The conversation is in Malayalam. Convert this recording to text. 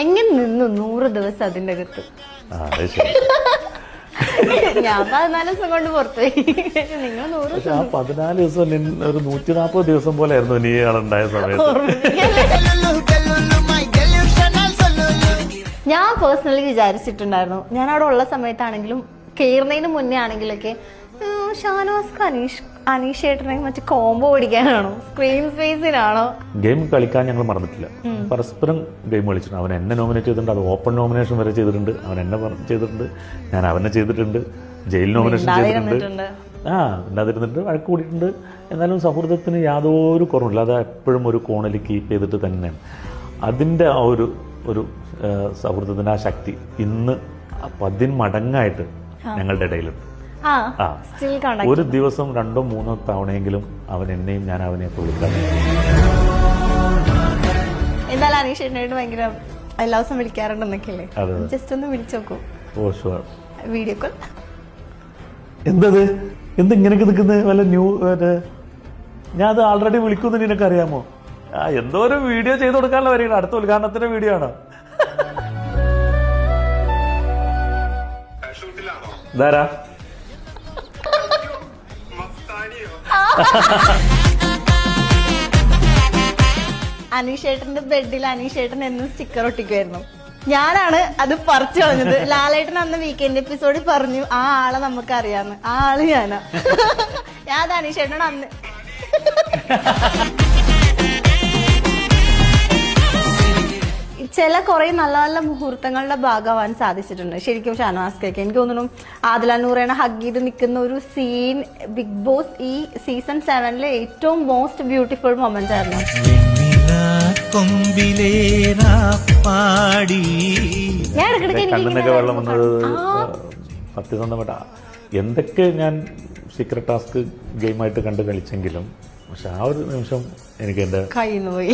എങ്ങനെ നിന്നു 100 ദിവസം അതിന്റെ അകത്ത്? ഞാൻ 14 ദിവസം കൊണ്ട് പുറത്തുപോയി. നിങ്ങൾ 100 പക്ഷെ ആ 14 ദിവസം ഒരു 140 ദിവസം പോലെ ആയിരുന്നു നീ ആളുണ്ടായ സമയത്ത്. ഞാൻ പേഴ്സണലി വിചാരിച്ചിട്ടുണ്ടായിരുന്നു, ഞാൻ അവിടെ ഉള്ള സമയത്താണെങ്കിലും കയറുന്നതിന് മുന്നേ ആണെങ്കിലൊക്കെ ഷാനവാസ് അനീഷേട്ടനെ മറ്റേ കോംബോ പിടിക്കാനാണോ, സ്ക്രീൻ സ്പേസിനാണോ? ഗെയിം കളിക്കാൻ ഞങ്ങൾ മറന്നിട്ടില്ല. പരസ്പരം ഗെയിം കളിച്ചിട്ടുണ്ട്. അവൻ എന്നെ നോമിനേറ്റ് ചെയ്തിട്ടുണ്ട്, അത് ഓപ്പൺ നോമിനേഷൻ വരെ ചെയ്തിട്ടുണ്ട്. അവൻ എന്നെ ചെയ്തിട്ടുണ്ട്, ഞാൻ അവനെ ചെയ്തിട്ടുണ്ട്, ജയിൽ നോമിനേഷൻ ചെയ്തിട്ടുണ്ട്. ഉണ്ടാതിരുന്നിട്ട് വഴക്ക് കൂടിയിട്ടുണ്ട്. എന്നാലും സൗഹൃദത്തിന് യാതൊരു കുറവില്ല. അത് എപ്പോഴും ഒരു കോണിൽ കീപ്പ് ചെയ്തിട്ട് തന്നെയാണ്. അതിൻ്റെ ആ ഒരു സൗഹൃദത്തിൻ്റെ ആ ശക്തി ഇന്ന് 10 മടങ്ങായിട്ട് ഞങ്ങളുടെ ഇടയിലുണ്ട്. ഒരു ദിവസം 2 or 3 തവണയെങ്കിലും അവൻ എന്നെയും ഞാൻ അവനെയൊക്കെ വിളിക്കാൻ. എന്തായാലും അനീഷേട്ടനായിട്ട് ഭയങ്കര എല്ലാ ദിവസം വിളിക്കാറുണ്ടെന്നൊക്കെയല്ലേ? ജസ്റ്റ് ഒന്ന് വിളിച്ചു നോക്കൂ. Oh sure. Video call. എന്തിങ്ങനെയൊക്കെ നിൽക്കുന്നത്? വല്ല ഞാൻ അത് ആൾറെഡി വിളിക്കുമെന്ന് നിനക്ക് അറിയാമോ? എന്തോ ഒരു വീഡിയോ ചെയ്ത് കൊടുക്കാനുള്ള വരികയാണ്. അടുത്ത ഉദ്ഘാടനത്തിന്റെ വീഡിയോ ആണ്. ധാരാ അനീഷേട്ടന്റെ ബെഡിൽ അനീഷേട്ടൻ എന്നും സ്റ്റിക്കർ ഒട്ടിക്കുമായിരുന്നു. ഞാനാണ് അത് പറിച്ചു കളഞ്ഞത്. ലാലേട്ടൻ അന്ന് വീക്കെൻഡ് എപ്പിസോഡിൽ പറഞ്ഞു ആ ആളെ നമുക്ക് അറിയാന്ന്. ആ ആള് ഞാനാ. ഞാൻ അത് അനീഷേട്ടനോട് അന്ന് ചില കുറെ നല്ല നല്ല മുഹൂർത്തങ്ങളുടെ ഭാഗമാവാൻ സാധിച്ചിട്ടുണ്ട് ശരിക്കും ഷാനവാസ്കയ്ക്ക്. എനിക്ക് തോന്നുന്നു ആദില നൂറേനെ ഹഗ് ചെയ്ത് നിൽക്കുന്ന ഒരു സീൻ ബിഗ് ബോസ് ഈ സീസൺ 7 ഏറ്റവും മോസ്റ്റ് ബ്യൂട്ടിഫുൾ മൊമെന്റ് ആയിരുന്നു. ഞാൻ കണ്ണിനൊക്കെ വെള്ളം വന്നത് സത്യസന്ധമായിട്ട് എന്തൊക്കെ ഞാൻ സീക്രട്ട് ടാസ്ക് ഗെയിമായിട്ട് കണ്ട് കളിച്ചെങ്കിലും പക്ഷെ ആ ഒരു നിമിഷം എനിക്ക് എന്റെ കയ്യിൽ നിന്ന് പോയി.